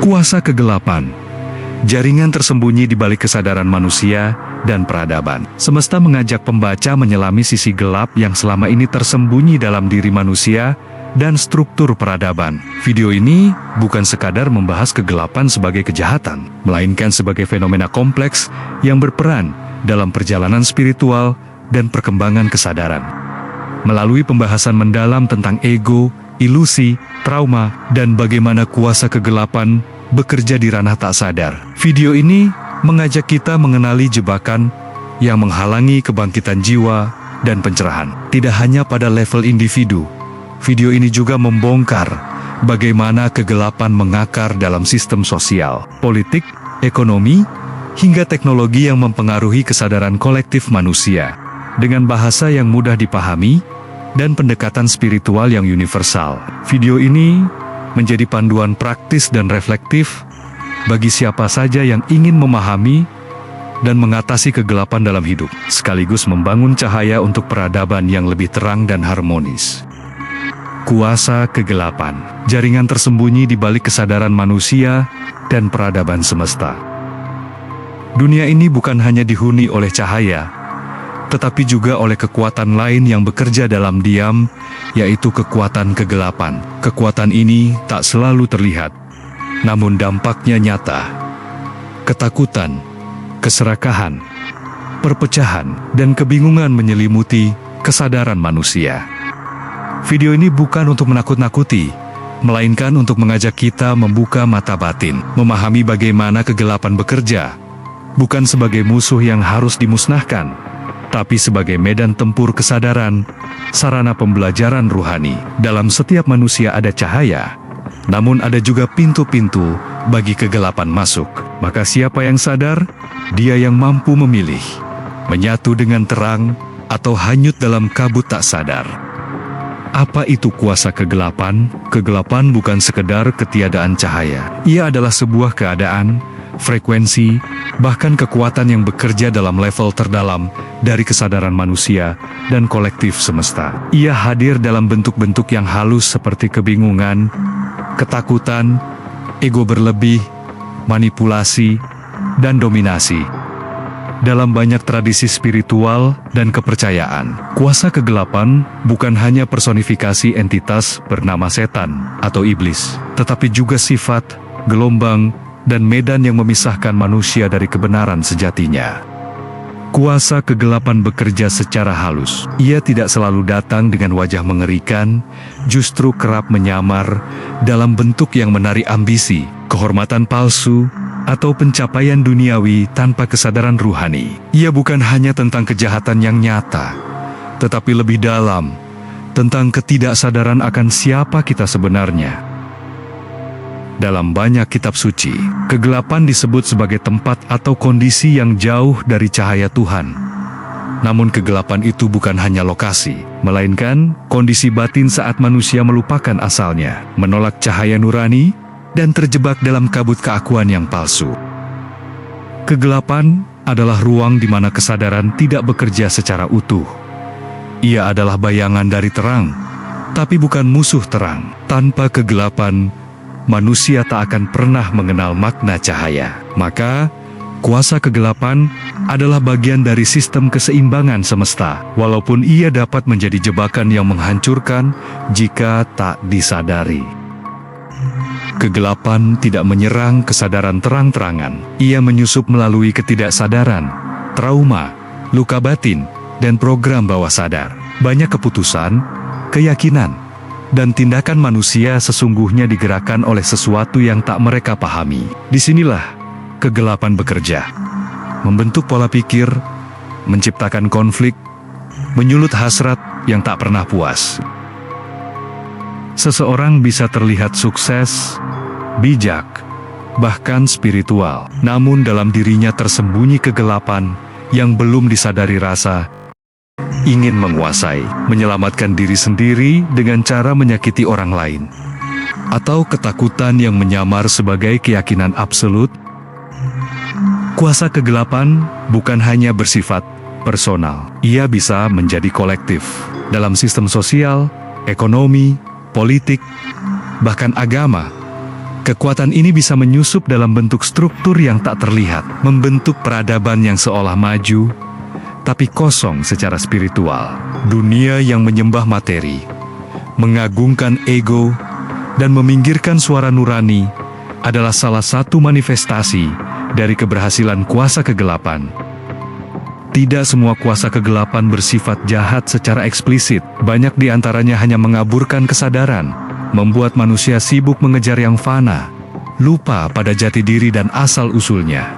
Kuasa kegelapan, jaringan tersembunyi di balik kesadaran manusia dan peradaban. Semesta mengajak pembaca menyelami sisi gelap yang selama ini tersembunyi dalam diri manusia dan struktur peradaban. Video ini bukan sekadar membahas kegelapan sebagai kejahatan, melainkan sebagai fenomena kompleks yang berperan dalam perjalanan spiritual dan perkembangan kesadaran. Melalui pembahasan mendalam tentang ego, ilusi, trauma, dan bagaimana kuasa kegelapan bekerja di ranah tak sadar. Video ini mengajak kita mengenali jebakan yang menghalangi kebangkitan jiwa dan pencerahan. Tidak hanya pada level individu, video ini juga membongkar bagaimana kegelapan mengakar dalam sistem sosial, politik, ekonomi, hingga teknologi yang mempengaruhi kesadaran kolektif manusia. Dengan bahasa yang mudah dipahami dan pendekatan spiritual yang universal, video ini menjadi panduan praktis dan reflektif bagi siapa saja yang ingin memahami dan mengatasi kegelapan dalam hidup, sekaligus membangun cahaya untuk peradaban yang lebih terang dan harmonis. Kuasa kegelapan, jaringan tersembunyi di balik kesadaran manusia dan peradaban semesta. Dunia ini bukan hanya dihuni oleh cahaya, tetapi juga oleh kekuatan lain yang bekerja dalam diam, yaitu kekuatan kegelapan. Kekuatan ini tak selalu terlihat, namun dampaknya nyata. Ketakutan, keserakahan, perpecahan, dan kebingungan menyelimuti kesadaran manusia. Video ini bukan untuk menakut-nakuti, melainkan untuk mengajak kita membuka mata batin, memahami bagaimana kegelapan bekerja, bukan sebagai musuh yang harus dimusnahkan, tapi sebagai medan tempur kesadaran, sarana pembelajaran ruhani. Dalam setiap manusia ada cahaya, namun ada juga pintu-pintu bagi kegelapan masuk. Maka siapa yang sadar, dia yang mampu memilih, menyatu dengan terang atau hanyut dalam kabut tak sadar. Apa itu kuasa kegelapan? Kegelapan bukan sekedar ketiadaan cahaya. Ia adalah sebuah keadaan, frekuensi, bahkan kekuatan yang bekerja dalam level terdalam dari kesadaran manusia dan kolektif semesta. Ia hadir dalam bentuk-bentuk yang halus seperti kebingungan, ketakutan, ego berlebih, manipulasi, dan dominasi. Dalam banyak tradisi spiritual dan kepercayaan, kuasa kegelapan bukan hanya personifikasi entitas bernama setan atau iblis, tetapi juga sifat, gelombang, dan medan yang memisahkan manusia dari kebenaran sejatinya. Kuasa kegelapan bekerja secara halus. Ia tidak selalu datang dengan wajah mengerikan, justru kerap menyamar dalam bentuk yang menarik ambisi, kehormatan palsu, atau pencapaian duniawi tanpa kesadaran ruhani. Ia bukan hanya tentang kejahatan yang nyata, tetapi lebih dalam, tentang ketidaksadaran akan siapa kita sebenarnya. Dalam banyak kitab suci, kegelapan disebut sebagai tempat atau kondisi yang jauh dari cahaya Tuhan. Namun kegelapan itu bukan hanya lokasi, melainkan kondisi batin saat manusia melupakan asalnya, menolak cahaya nurani, dan terjebak dalam kabut keakuan yang palsu. Kegelapan adalah ruang di mana kesadaran tidak bekerja secara utuh. Ia adalah bayangan dari terang, tapi bukan musuh terang. Tanpa kegelapan, manusia tak akan pernah mengenal makna cahaya. Maka, kuasa kegelapan adalah bagian dari sistem keseimbangan semesta, walaupun ia dapat menjadi jebakan yang menghancurkan jika tak disadari. Kegelapan tidak menyerang kesadaran terang-terangan. Ia menyusup melalui ketidaksadaran, trauma, luka batin, dan program bawah sadar. Banyak keputusan, keyakinan, dan tindakan manusia sesungguhnya digerakkan oleh sesuatu yang tak mereka pahami. Disinilah kegelapan bekerja, membentuk pola pikir, menciptakan konflik, menyulut hasrat yang tak pernah puas. Seseorang bisa terlihat sukses, bijak, bahkan spiritual, namun dalam dirinya tersembunyi kegelapan yang belum disadari rasa ingin menguasai, menyelamatkan diri sendiri dengan cara menyakiti orang lain, atau ketakutan yang menyamar sebagai keyakinan absolut. Kuasa kegelapan bukan hanya bersifat personal. Ia bisa menjadi kolektif. Dalam sistem sosial, ekonomi, politik, bahkan agama, kekuatan ini bisa menyusup dalam bentuk struktur yang tak terlihat, membentuk peradaban yang seolah maju, tapi kosong secara spiritual. Dunia yang menyembah materi, mengagungkan ego, dan meminggirkan suara nurani adalah salah satu manifestasi dari keberhasilan kuasa kegelapan. Tidak semua kuasa kegelapan bersifat jahat secara eksplisit. Banyak di antaranya hanya mengaburkan kesadaran, membuat manusia sibuk mengejar yang fana, lupa pada jati diri dan asal-usulnya.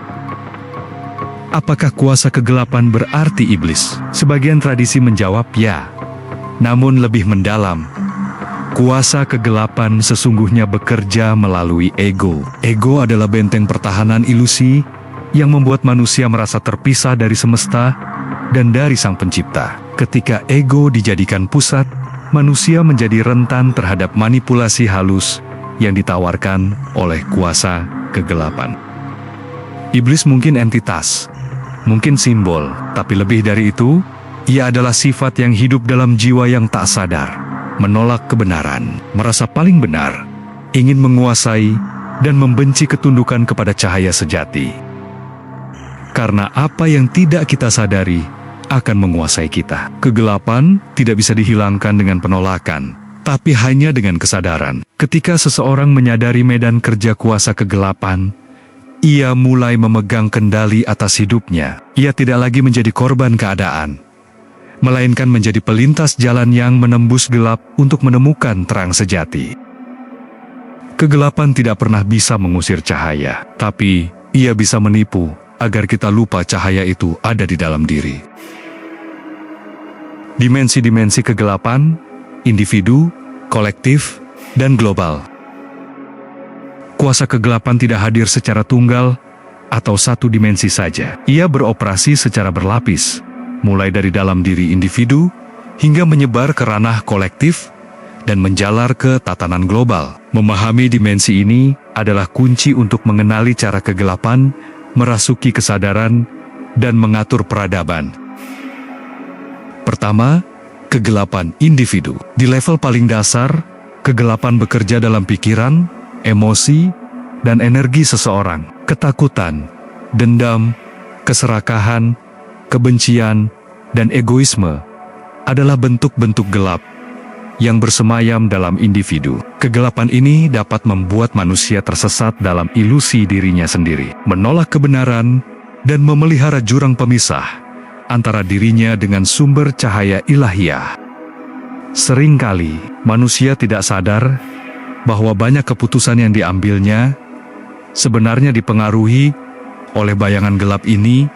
Apakah kuasa kegelapan berarti iblis? Sebagian tradisi menjawab ya. Namun lebih mendalam, kuasa kegelapan sesungguhnya bekerja melalui ego. Ego adalah benteng pertahanan ilusi yang membuat manusia merasa terpisah dari semesta dan dari Sang Pencipta. Ketika ego dijadikan pusat, manusia menjadi rentan terhadap manipulasi halus yang ditawarkan oleh kuasa kegelapan. Iblis mungkin entitas, mungkin simbol, tapi lebih dari itu, ia adalah sifat yang hidup dalam jiwa yang tak sadar, menolak kebenaran, merasa paling benar, ingin menguasai, dan membenci ketundukan kepada cahaya sejati. Karena apa yang tidak kita sadari akan menguasai kita. Kegelapan tidak bisa dihilangkan dengan penolakan, tapi hanya dengan kesadaran. Ketika seseorang menyadari medan kerja kuasa kegelapan, ia mulai memegang kendali atas hidupnya. Ia tidak lagi menjadi korban keadaan, melainkan menjadi pelintas jalan yang menembus gelap untuk menemukan terang sejati. Kegelapan tidak pernah bisa mengusir cahaya, tapi ia bisa menipu agar kita lupa cahaya itu ada di dalam diri. Dimensi-dimensi kegelapan, individu, kolektif, dan global. Kuasa kegelapan tidak hadir secara tunggal atau satu dimensi saja. Ia beroperasi secara berlapis, mulai dari dalam diri individu hingga menyebar ke ranah kolektif dan menjalar ke tatanan global. Memahami dimensi ini adalah kunci untuk mengenali cara kegelapan merasuki kesadaran dan mengatur peradaban. Pertama, kegelapan individu. Di level paling dasar, kegelapan bekerja dalam pikiran, emosi, dan energi seseorang. Ketakutan, dendam, keserakahan, kebencian, dan egoisme adalah bentuk-bentuk gelap yang bersemayam dalam individu. Kegelapan ini dapat membuat manusia tersesat dalam ilusi dirinya sendiri, menolak kebenaran, dan memelihara jurang pemisah antara dirinya dengan sumber cahaya ilahiyah. Seringkali, manusia tidak sadar bahwa banyak keputusan yang diambilnya sebenarnya dipengaruhi oleh bayangan gelap ini,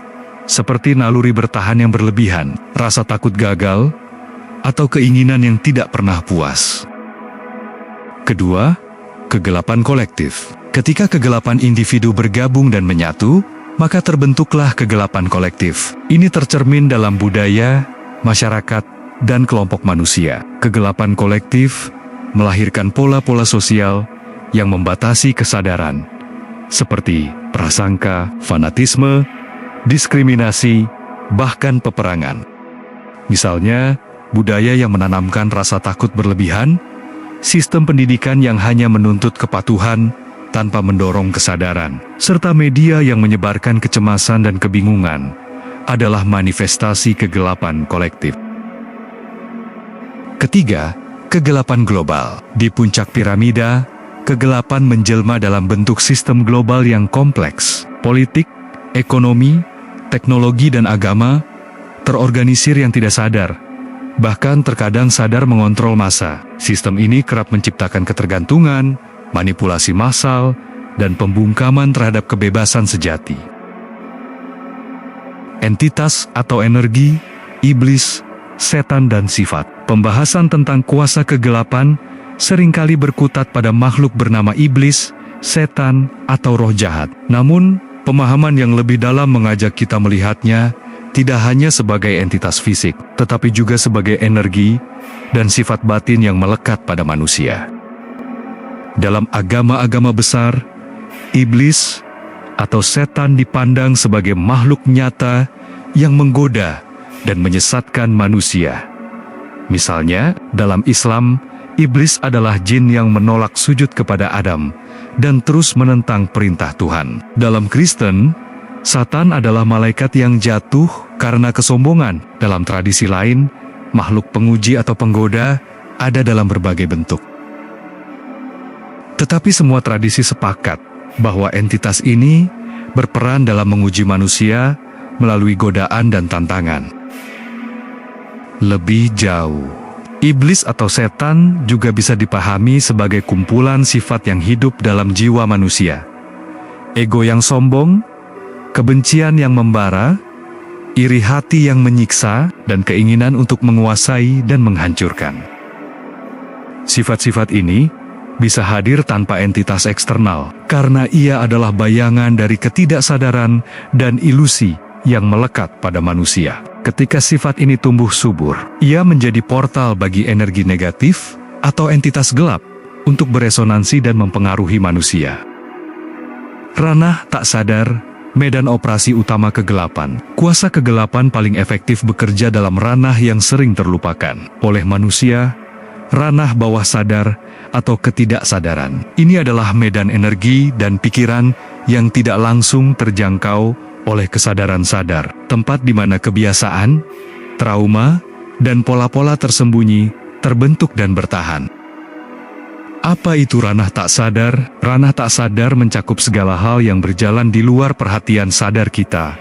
seperti naluri bertahan yang berlebihan, rasa takut gagal, atau keinginan yang tidak pernah puas. Kedua, kegelapan kolektif. Ketika kegelapan individu bergabung dan menyatu, maka terbentuklah kegelapan kolektif. Ini tercermin dalam budaya, masyarakat, dan kelompok manusia. Kegelapan kolektif melahirkan pola-pola sosial yang membatasi kesadaran, seperti prasangka, fanatisme, diskriminasi, bahkan peperangan. Misalnya, budaya yang menanamkan rasa takut berlebihan, sistem pendidikan yang hanya menuntut kepatuhan tanpa mendorong kesadaran, serta media yang menyebarkan kecemasan dan kebingungan adalah manifestasi kegelapan kolektif. Ketiga, kegelapan global. Di puncak piramida, kegelapan menjelma dalam bentuk sistem global yang kompleks. Politik, ekonomi, teknologi, dan agama terorganisir yang tidak sadar, bahkan terkadang sadar mengontrol massa. Sistem ini kerap menciptakan ketergantungan, manipulasi massal, dan pembungkaman terhadap kebebasan sejati. Entitas atau energi, iblis, setan, dan sifat. Pembahasan tentang kuasa kegelapan seringkali berkutat pada makhluk bernama iblis, setan, atau roh jahat. Namun, pemahaman yang lebih dalam mengajak kita melihatnya tidak hanya sebagai entitas fisik, tetapi juga sebagai energi dan sifat batin yang melekat pada manusia. Dalam agama-agama besar, iblis atau setan dipandang sebagai makhluk nyata yang menggoda dan menyesatkan manusia. Misalnya, dalam Islam, iblis adalah jin yang menolak sujud kepada Adam dan terus menentang perintah Tuhan. Dalam Kristen, Satan adalah malaikat yang jatuh karena kesombongan. Dalam tradisi lain, makhluk penguji atau penggoda ada dalam berbagai bentuk. Tetapi semua tradisi sepakat bahwa entitas ini berperan dalam menguji manusia melalui godaan dan tantangan. Lebih jauh, iblis atau setan juga bisa dipahami sebagai kumpulan sifat yang hidup dalam jiwa manusia. Ego yang sombong, kebencian yang membara, iri hati yang menyiksa, dan keinginan untuk menguasai dan menghancurkan. Sifat-sifat ini bisa hadir tanpa entitas eksternal, karena ia adalah bayangan dari ketidaksadaran dan ilusi yang melekat pada manusia. Ketika sifat ini tumbuh subur, ia menjadi portal bagi energi negatif atau entitas gelap untuk beresonansi dan mempengaruhi manusia. Ranah tak sadar, medan operasi utama kegelapan. Kuasa kegelapan paling efektif bekerja dalam ranah yang sering terlupakan oleh manusia, ranah bawah sadar atau ketidaksadaran. Ini adalah medan energi dan pikiran yang tidak langsung terjangkau oleh kesadaran sadar, tempat di mana kebiasaan, trauma, dan pola-pola tersembunyi terbentuk dan bertahan. Apa itu ranah tak sadar? Ranah tak sadar mencakup segala hal yang berjalan di luar perhatian sadar kita.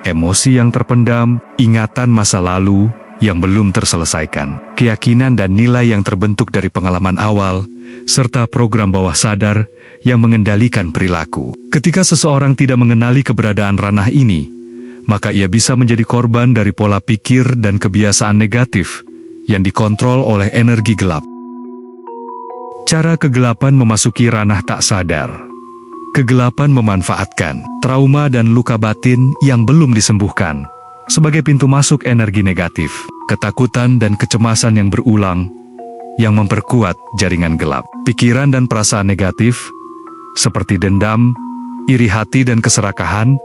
Emosi yang terpendam, ingatan masa lalu yang belum terselesaikan, keyakinan dan nilai yang terbentuk dari pengalaman awal, serta program bawah sadar yang mengendalikan perilaku. Ketika seseorang tidak mengenali keberadaan ranah ini, maka ia bisa menjadi korban dari pola pikir dan kebiasaan negatif yang dikontrol oleh energi gelap. Cara kegelapan memasuki ranah tak sadar. Kegelapan memanfaatkan trauma dan luka batin yang belum disembuhkan sebagai pintu masuk energi negatif, ketakutan dan kecemasan yang berulang, yang memperkuat jaringan gelap. Pikiran dan perasaan negatif, seperti dendam, iri hati dan keserakahan,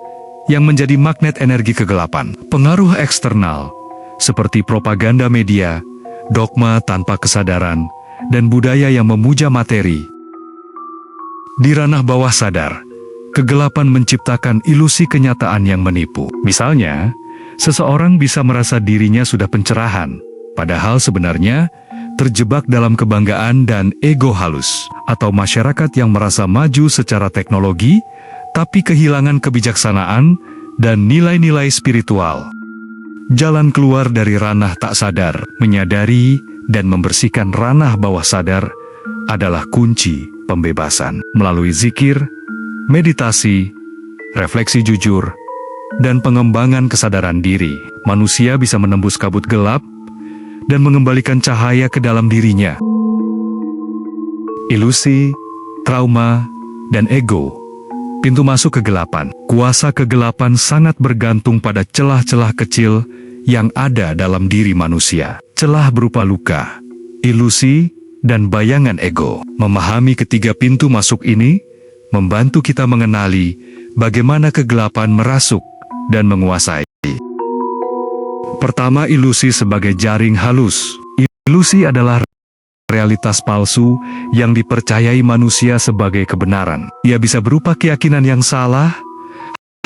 yang menjadi magnet energi kegelapan. Pengaruh eksternal, seperti propaganda media, dogma tanpa kesadaran, dan budaya yang memuja materi. Di ranah bawah sadar, kegelapan menciptakan ilusi kenyataan yang menipu. Misalnya, seseorang bisa merasa dirinya sudah pencerahan, padahal sebenarnya terjebak dalam kebanggaan dan ego halus. Atau masyarakat yang merasa maju secara teknologi, tapi kehilangan kebijaksanaan dan nilai-nilai spiritual. Jalan keluar dari ranah tak sadar, menyadari dan membersihkan ranah bawah sadar adalah kunci pembebasan. Melalui zikir, meditasi, refleksi jujur, dan pengembangan kesadaran diri, manusia bisa menembus kabut gelap dan mengembalikan cahaya ke dalam dirinya. Ilusi, trauma, dan ego, pintu masuk kegelapan. Kuasa kegelapan sangat bergantung pada celah-celah kecil yang ada dalam diri manusia. Celah berupa luka, ilusi, dan bayangan ego. Memahami ketiga pintu masuk ini membantu kita mengenali bagaimana kegelapan merasuk dan menguasai. Pertama, ilusi sebagai jaring halus. Ilusi adalah realitas palsu yang dipercayai manusia sebagai kebenaran. Ia bisa berupa keyakinan yang salah,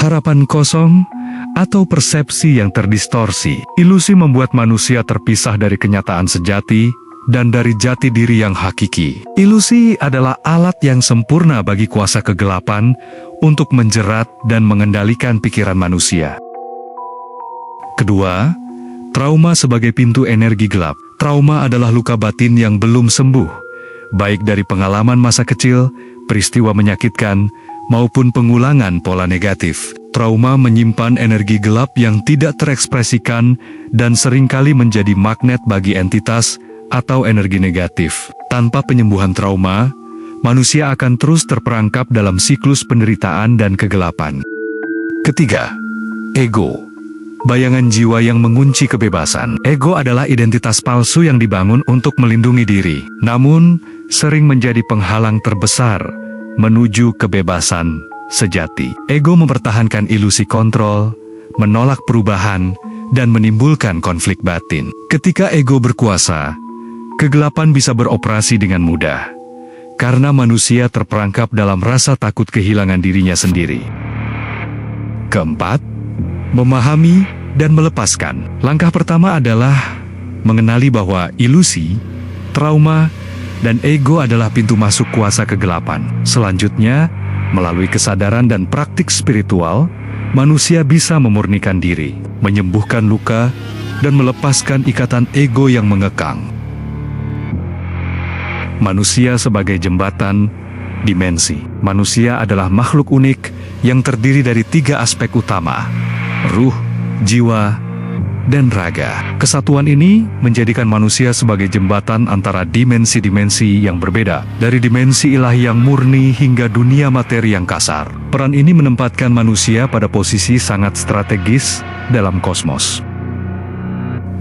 harapan kosong, atau persepsi yang terdistorsi. Ilusi membuat manusia terpisah dari kenyataan sejati dan dari jati diri yang hakiki. Ilusi adalah alat yang sempurna bagi kuasa kegelapan untuk menjerat dan mengendalikan pikiran manusia. Kedua, trauma sebagai pintu energi gelap. Trauma adalah luka batin yang belum sembuh, baik dari pengalaman masa kecil, peristiwa menyakitkan, maupun pengulangan pola negatif. Trauma menyimpan energi gelap yang tidak terekspresikan dan seringkali menjadi magnet bagi entitas atau energi negatif. Tanpa penyembuhan trauma, manusia akan terus terperangkap dalam siklus penderitaan dan kegelapan. Ketiga, ego. Bayangan jiwa yang mengunci kebebasan. Ego adalah identitas palsu yang dibangun untuk melindungi diri, namun sering menjadi penghalang terbesar menuju kebebasan sejati. Ego mempertahankan ilusi kontrol, menolak perubahan, dan menimbulkan konflik batin. Ketika ego berkuasa, kegelapan bisa beroperasi dengan mudah, karena manusia terperangkap dalam rasa takut kehilangan dirinya sendiri. Keempat, memahami dan melepaskan. Langkah pertama adalah mengenali bahwa ilusi, trauma, dan ego adalah pintu masuk kuasa kegelapan. Selanjutnya, melalui kesadaran dan praktik spiritual, manusia bisa memurnikan diri, menyembuhkan luka, dan melepaskan ikatan ego yang mengekang. Manusia sebagai jembatan dimensi. Manusia adalah makhluk unik yang terdiri dari 3 aspek utama: ruh, jiwa, dan raga. Kesatuan ini menjadikan manusia sebagai jembatan antara dimensi-dimensi yang berbeda, dari dimensi ilahi yang murni hingga dunia materi yang kasar. Peran ini menempatkan manusia pada posisi sangat strategis dalam kosmos.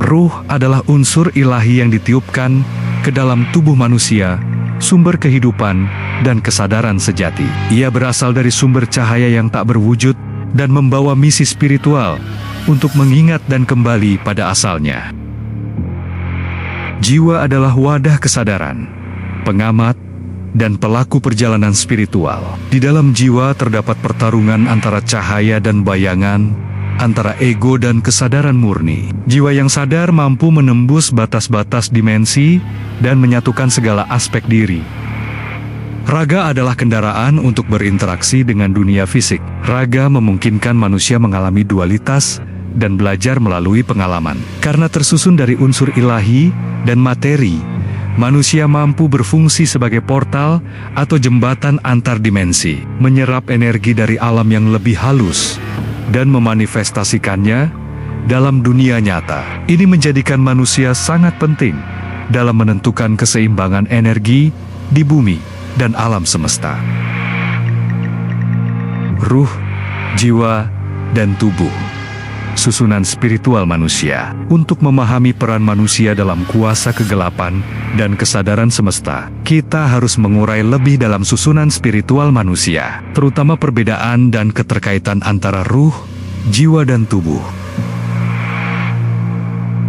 Ruh adalah unsur ilahi yang ditiupkan ke dalam tubuh manusia, sumber kehidupan dan kesadaran sejati. Ia berasal dari sumber cahaya yang tak berwujud dan membawa misi spiritual untuk mengingat dan kembali pada asalnya. Jiwa adalah wadah kesadaran, pengamat, dan pelaku perjalanan spiritual. Di dalam jiwa terdapat pertarungan antara cahaya dan bayangan, antara ego dan kesadaran murni. Jiwa yang sadar mampu menembus batas-batas dimensi dan menyatukan segala aspek diri. Raga adalah kendaraan untuk berinteraksi dengan dunia fisik. Raga memungkinkan manusia mengalami dualitas dan belajar melalui pengalaman. Karena tersusun dari unsur ilahi dan materi, manusia mampu berfungsi sebagai portal atau jembatan antar dimensi, menyerap energi dari alam yang lebih halus dan memanifestasikannya dalam dunia nyata. Ini menjadikan manusia sangat penting dalam menentukan keseimbangan energi di bumi dan alam semesta. Ruh, jiwa, dan tubuh. Susunan spiritual manusia. Untuk memahami peran manusia dalam kuasa kegelapan dan kesadaran semesta, kita harus mengurai lebih dalam susunan spiritual manusia, terutama perbedaan dan keterkaitan antara ruh, jiwa, dan tubuh.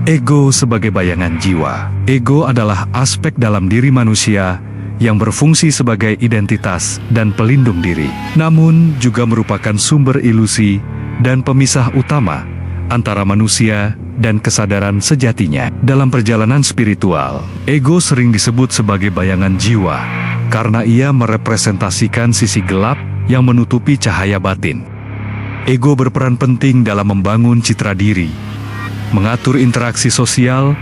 Ego sebagai bayangan jiwa. Ego adalah aspek dalam diri manusia yang berfungsi sebagai identitas dan pelindung diri, namun juga merupakan sumber ilusi dan pemisah utama antara manusia dan kesadaran sejatinya. Dalam perjalanan spiritual, ego sering disebut sebagai bayangan jiwa karena ia merepresentasikan sisi gelap yang menutupi cahaya batin. Ego berperan penting dalam membangun citra diri, mengatur interaksi sosial,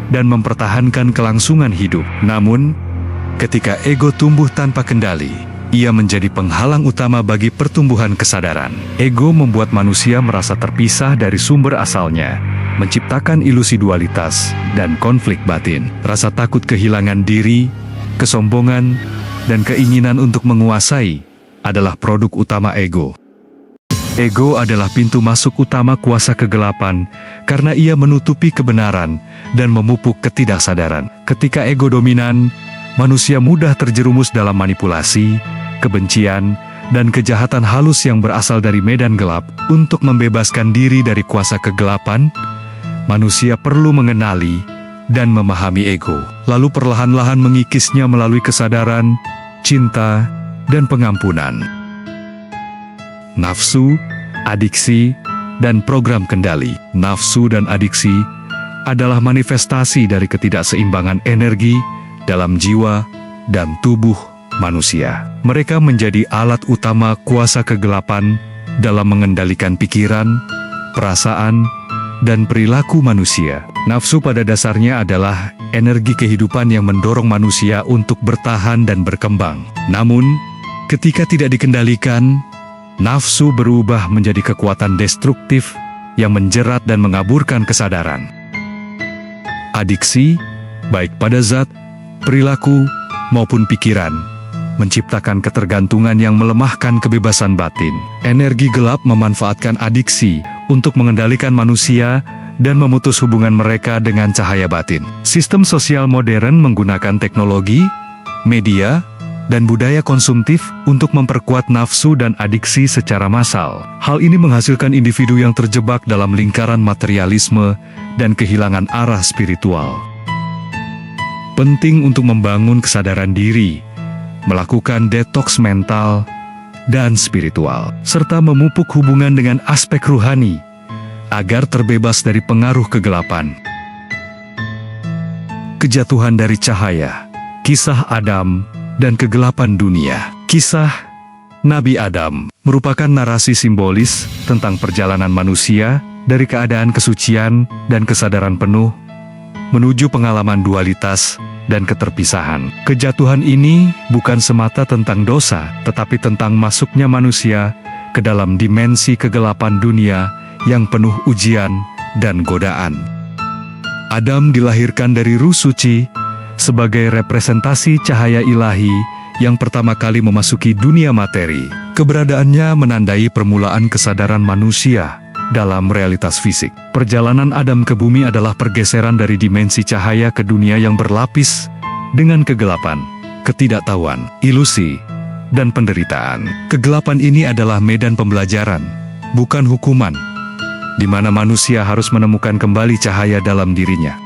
dan mempertahankan kelangsungan hidup. Namun, ketika ego tumbuh tanpa kendali, ia menjadi penghalang utama bagi pertumbuhan kesadaran. Ego membuat manusia merasa terpisah dari sumber asalnya, menciptakan ilusi dualitas dan konflik batin. Rasa takut kehilangan diri, kesombongan, dan keinginan untuk menguasai adalah produk utama ego. Ego adalah pintu masuk utama kuasa kegelapan karena ia menutupi kebenaran dan memupuk ketidaksadaran. Ketika ego dominan, manusia mudah terjerumus dalam manipulasi, kebencian, dan kejahatan halus yang berasal dari medan gelap. Untuk membebaskan diri dari kuasa kegelapan, manusia perlu mengenali dan memahami ego, lalu perlahan-lahan mengikisnya melalui kesadaran, cinta, dan pengampunan. Nafsu, adiksi, dan program kendali. Nafsu dan adiksi adalah manifestasi dari ketidakseimbangan energi dalam jiwa dan tubuh manusia. Mereka menjadi alat utama kuasa kegelapan dalam mengendalikan pikiran, perasaan, dan perilaku manusia. Nafsu pada dasarnya adalah energi kehidupan yang mendorong manusia untuk bertahan dan berkembang. Namun, ketika tidak dikendalikan, nafsu berubah menjadi kekuatan destruktif yang menjerat dan mengaburkan kesadaran. Adiksi, baik pada zat, perilaku, maupun pikiran, menciptakan ketergantungan yang melemahkan kebebasan batin. Energi gelap memanfaatkan adiksi untuk mengendalikan manusia dan memutus hubungan mereka dengan cahaya batin. Sistem sosial modern menggunakan teknologi, media, dan budaya konsumtif untuk memperkuat nafsu dan adiksi secara massal. Hal ini menghasilkan individu yang terjebak dalam lingkaran materialisme dan kehilangan arah spiritual. Penting untuk membangun kesadaran diri, melakukan detoks mental dan spiritual, serta memupuk hubungan dengan aspek ruhani agar terbebas dari pengaruh kegelapan. Kejatuhan dari cahaya, kisah Adam dan kegelapan dunia. Kisah Nabi Adam merupakan narasi simbolis tentang perjalanan manusia dari keadaan kesucian dan kesadaran penuh menuju pengalaman dualitas dan keterpisahan. Kejatuhan ini bukan semata tentang dosa, tetapi tentang masuknya manusia ke dalam dimensi kegelapan dunia yang penuh ujian dan godaan. Adam dilahirkan dari ruh suci sebagai representasi cahaya ilahi yang pertama kali memasuki dunia materi. Keberadaannya menandai permulaan kesadaran manusia dalam realitas fisik. Perjalanan Adam ke bumi adalah pergeseran dari dimensi cahaya ke dunia yang berlapis dengan kegelapan, ketidaktahuan, ilusi, dan penderitaan. Kegelapan ini adalah medan pembelajaran, bukan hukuman, di mana manusia harus menemukan kembali cahaya dalam dirinya.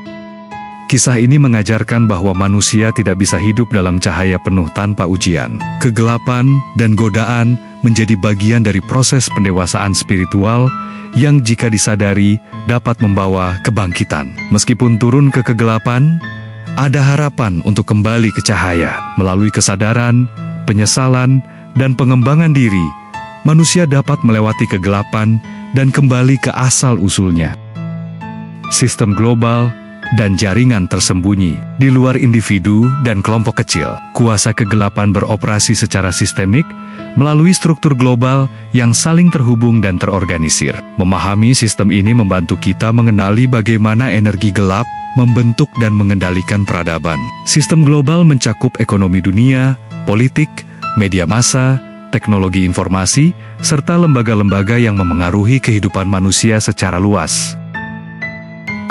Kisah ini mengajarkan bahwa manusia tidak bisa hidup dalam cahaya penuh tanpa ujian. Kegelapan dan godaan menjadi bagian dari proses pendewasaan spiritual yang jika disadari dapat membawa kebangkitan. Meskipun turun ke kegelapan, ada harapan untuk kembali ke cahaya. Melalui kesadaran, penyesalan, dan pengembangan diri, manusia dapat melewati kegelapan dan kembali ke asal-usulnya. Sistem global dan jaringan tersembunyi di luar individu dan kelompok kecil. Kuasa kegelapan beroperasi secara sistemik melalui struktur global yang saling terhubung dan terorganisir. Memahami sistem ini membantu kita mengenali bagaimana energi gelap membentuk dan mengendalikan peradaban. Sistem global mencakup ekonomi dunia, politik, media massa, teknologi informasi, serta lembaga-lembaga yang memengaruhi kehidupan manusia secara luas.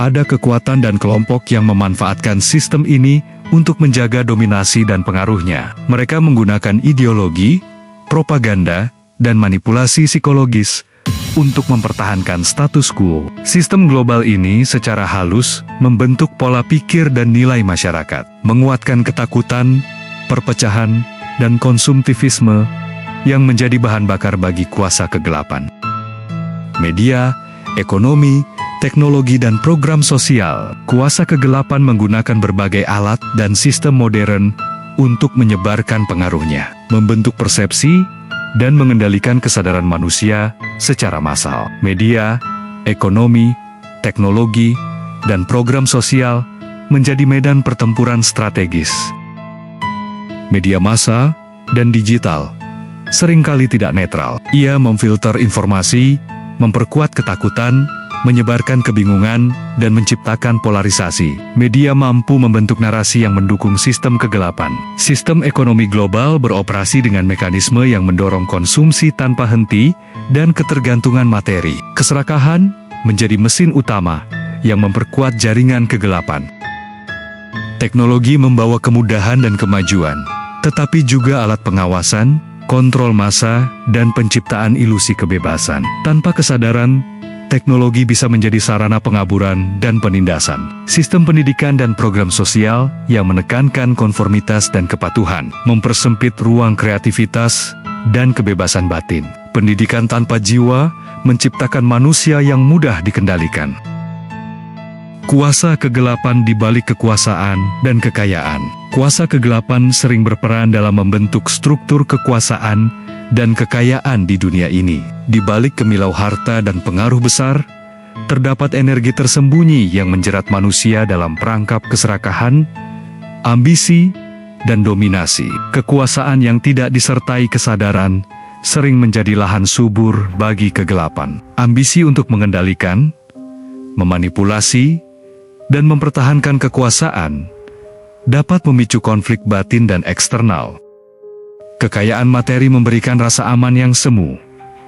Ada kekuatan dan kelompok yang memanfaatkan sistem ini untuk menjaga dominasi dan pengaruhnya. Mereka menggunakan ideologi, propaganda, dan manipulasi psikologis untuk mempertahankan status quo. Sistem global ini secara halus membentuk pola pikir dan nilai masyarakat, menguatkan ketakutan, perpecahan, dan konsumtivisme yang menjadi bahan bakar bagi kuasa kegelapan. Media, ekonomi, teknologi dan program sosial, kuasa kegelapan menggunakan berbagai alat dan sistem modern untuk menyebarkan pengaruhnya, membentuk persepsi, dan mengendalikan kesadaran manusia secara massal. Media, ekonomi, teknologi, dan program sosial menjadi medan pertempuran strategis. Media massa dan digital seringkali tidak netral. Ia memfilter informasi, memperkuat ketakutan, menyebarkan kebingungan, dan menciptakan polarisasi. Media mampu membentuk narasi yang mendukung sistem kegelapan. Sistem ekonomi global beroperasi dengan mekanisme yang mendorong konsumsi tanpa henti dan ketergantungan materi. Keserakahan menjadi mesin utama yang memperkuat jaringan kegelapan. Teknologi membawa kemudahan dan kemajuan, tetapi juga alat pengawasan, kontrol massa, dan penciptaan ilusi kebebasan. Tanpa kesadaran, teknologi bisa menjadi sarana pengaburan dan penindasan. Sistem pendidikan dan program sosial yang menekankan konformitas dan kepatuhan, mempersempit ruang kreativitas dan kebebasan batin. Pendidikan tanpa jiwa menciptakan manusia yang mudah dikendalikan. Kuasa kegelapan di balik kekuasaan dan kekayaan. Kuasa kegelapan sering berperan dalam membentuk struktur kekuasaan dan kekayaan di dunia ini. Di balik kemilau harta dan pengaruh besar, terdapat energi tersembunyi yang menjerat manusia dalam perangkap keserakahan, ambisi, dan dominasi. Kekuasaan yang tidak disertai kesadaran sering menjadi lahan subur bagi kegelapan. Ambisi untuk mengendalikan, memanipulasi, dan mempertahankan kekuasaan dapat memicu konflik batin dan eksternal. Kekayaan materi memberikan rasa aman yang semu,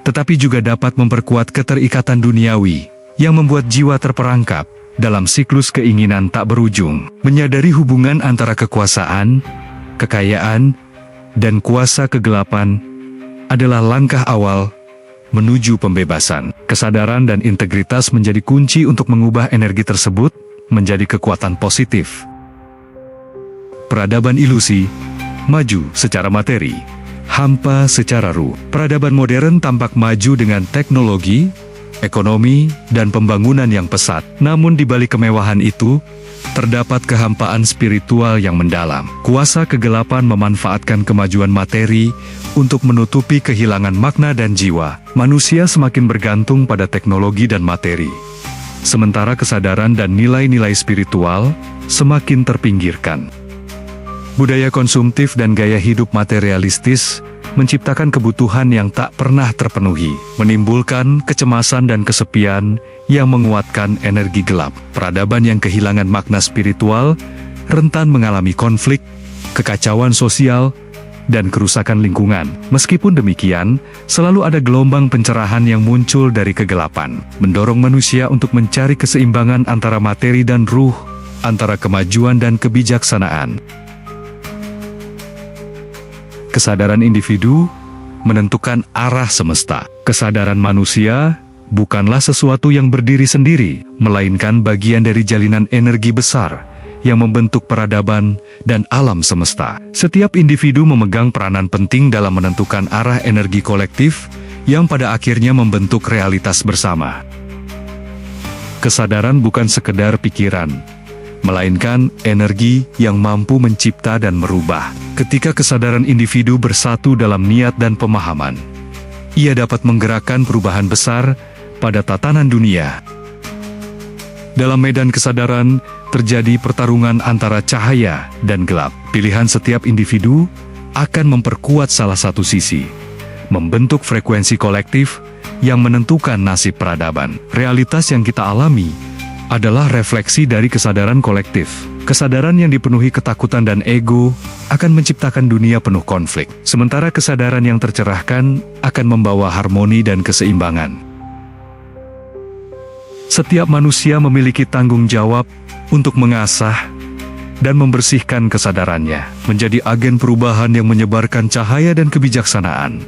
tetapi juga dapat memperkuat keterikatan duniawi yang membuat jiwa terperangkap dalam siklus keinginan tak berujung. Menyadari hubungan antara kekuasaan, kekayaan, dan kuasa kegelapan adalah langkah awal menuju pembebasan. Kesadaran dan integritas menjadi kunci untuk mengubah energi tersebut menjadi kekuatan positif. Peradaban ilusi, maju secara materi, hampa secara ruh. Peradaban modern tampak maju dengan teknologi, ekonomi, dan pembangunan yang pesat. Namun di balik kemewahan itu, terdapat kehampaan spiritual yang mendalam. Kuasa kegelapan memanfaatkan kemajuan materi untuk menutupi kehilangan makna dan jiwa. Manusia semakin bergantung pada teknologi dan materi, sementara kesadaran dan nilai-nilai spiritual semakin terpinggirkan. Budaya konsumtif dan gaya hidup materialistis menciptakan kebutuhan yang tak pernah terpenuhi, menimbulkan kecemasan dan kesepian yang menguatkan energi gelap. Peradaban yang kehilangan makna spiritual rentan mengalami konflik, kekacauan sosial, dan kerusakan lingkungan. Meskipun demikian, selalu ada gelombang pencerahan yang muncul dari kegelapan, mendorong manusia untuk mencari keseimbangan antara materi dan ruh, antara kemajuan dan kebijaksanaan. Kesadaran individu menentukan arah semesta. Kesadaran manusia bukanlah sesuatu yang berdiri sendiri, melainkan bagian dari jalinan energi besar yang membentuk peradaban dan alam semesta. Setiap individu memegang peranan penting dalam menentukan arah energi kolektif yang pada akhirnya membentuk realitas bersama. Kesadaran bukan sekedar pikiran, melainkan energi yang mampu mencipta dan merubah. Ketika kesadaran individu bersatu dalam niat dan pemahaman, ia dapat menggerakkan perubahan besar pada tatanan dunia. Dalam medan kesadaran, terjadi pertarungan antara cahaya dan gelap. Pilihan setiap individu akan memperkuat salah satu sisi, membentuk frekuensi kolektif yang menentukan nasib peradaban. Realitas yang kita alami adalah refleksi dari kesadaran kolektif. Kesadaran yang dipenuhi ketakutan dan ego akan menciptakan dunia penuh konflik, sementara kesadaran yang tercerahkan akan membawa harmoni dan keseimbangan. Setiap manusia memiliki tanggung jawab untuk mengasah dan membersihkan kesadarannya, menjadi agen perubahan yang menyebarkan cahaya dan kebijaksanaan.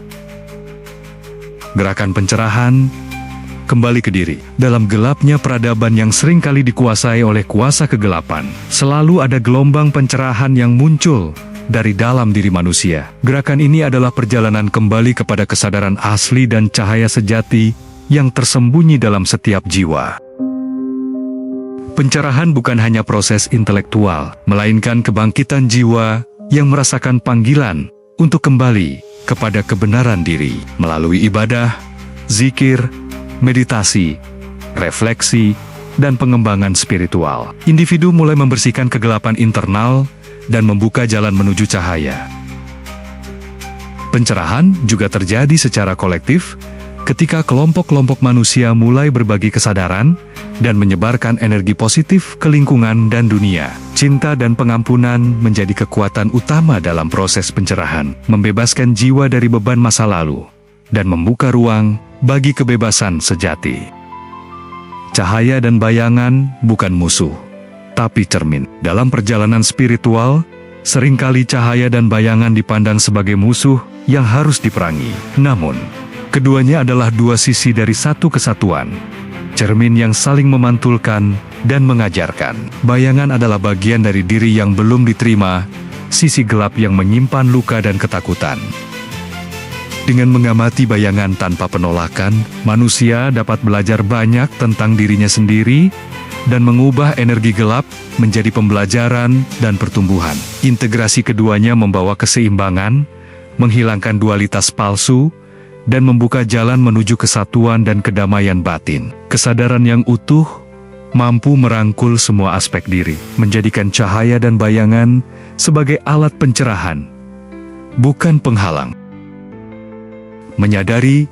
Gerakan pencerahan kembali ke diri. Dalam gelapnya peradaban yang seringkali dikuasai oleh kuasa kegelapan, selalu ada gelombang pencerahan yang muncul dari dalam diri manusia. Gerakan ini adalah perjalanan kembali kepada kesadaran asli dan cahaya sejati yang tersembunyi dalam setiap jiwa. Pencerahan bukan hanya proses intelektual, melainkan kebangkitan jiwa yang merasakan panggilan untuk kembali kepada kebenaran diri melalui ibadah, zikir, meditasi, refleksi, dan pengembangan spiritual. Individu mulai membersihkan kegelapan internal dan membuka jalan menuju cahaya. Pencerahan juga terjadi secara kolektif ketika kelompok-kelompok manusia mulai berbagi kesadaran dan menyebarkan energi positif ke lingkungan dan dunia. Cinta dan pengampunan menjadi kekuatan utama dalam proses pencerahan, membebaskan jiwa dari beban masa lalu dan membuka ruang bagi kebebasan sejati. Cahaya dan bayangan bukan musuh, tapi cermin. Dalam perjalanan spiritual, seringkali cahaya dan bayangan dipandang sebagai musuh yang harus diperangi. Namun, keduanya adalah dua sisi dari satu kesatuan, cermin yang saling memantulkan dan mengajarkan. Bayangan adalah bagian dari diri yang belum diterima, sisi gelap yang menyimpan luka dan ketakutan. Dengan mengamati bayangan tanpa penolakan, manusia dapat belajar banyak tentang dirinya sendiri dan mengubah energi gelap menjadi pembelajaran dan pertumbuhan. Integrasi keduanya membawa keseimbangan, menghilangkan dualitas palsu, dan membuka jalan menuju kesatuan dan kedamaian batin. Kesadaran yang utuh mampu merangkul semua aspek diri, menjadikan cahaya dan bayangan sebagai alat pencerahan, bukan penghalang. Menyadari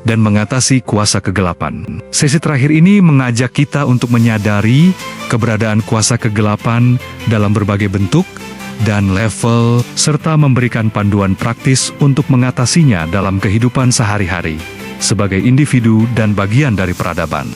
dan mengatasi kuasa kegelapan. Sesi terakhir ini mengajak kita untuk menyadari keberadaan kuasa kegelapan dalam berbagai bentuk dan level, serta memberikan panduan praktis untuk mengatasinya dalam kehidupan sehari-hari, sebagai individu dan bagian dari peradaban.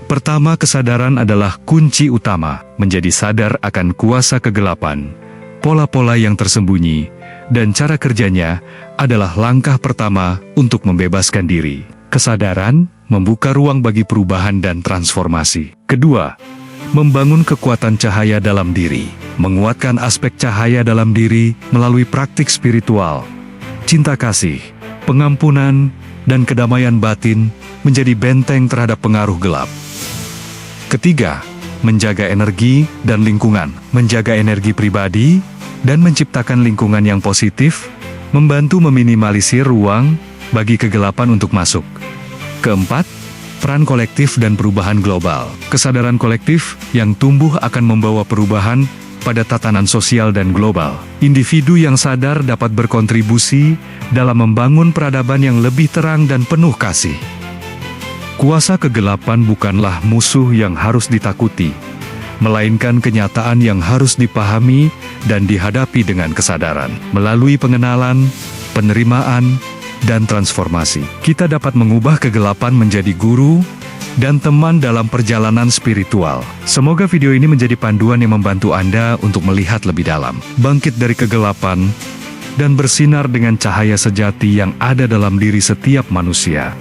Pertama, kesadaran adalah kunci utama. Menjadi sadar akan kuasa kegelapan pola-pola yang tersembunyi, dan cara kerjanya adalah langkah pertama untuk membebaskan diri. Kesadaran membuka ruang bagi perubahan dan transformasi. Kedua, membangun kekuatan cahaya dalam diri. Menguatkan aspek cahaya dalam diri melalui praktik spiritual. Cinta kasih, pengampunan, dan kedamaian batin menjadi benteng terhadap pengaruh gelap. Ketiga, menjaga energi dan lingkungan. Menjaga energi pribadi dan menciptakan lingkungan yang positif, membantu meminimalisir ruang bagi kegelapan untuk masuk. Keempat, peran kolektif dan perubahan global. Kesadaran kolektif yang tumbuh akan membawa perubahan pada tatanan sosial dan global. Individu yang sadar dapat berkontribusi dalam membangun peradaban yang lebih terang dan penuh kasih. Kuasa kegelapan bukanlah musuh yang harus ditakuti, melainkan kenyataan yang harus dipahami dan dihadapi dengan kesadaran. Melalui pengenalan, penerimaan, dan transformasi, kita dapat mengubah kegelapan menjadi guru dan teman dalam perjalanan spiritual. Semoga video ini menjadi panduan yang membantu Anda untuk melihat lebih dalam, bangkit dari kegelapan, dan bersinar dengan cahaya sejati yang ada dalam diri setiap manusia.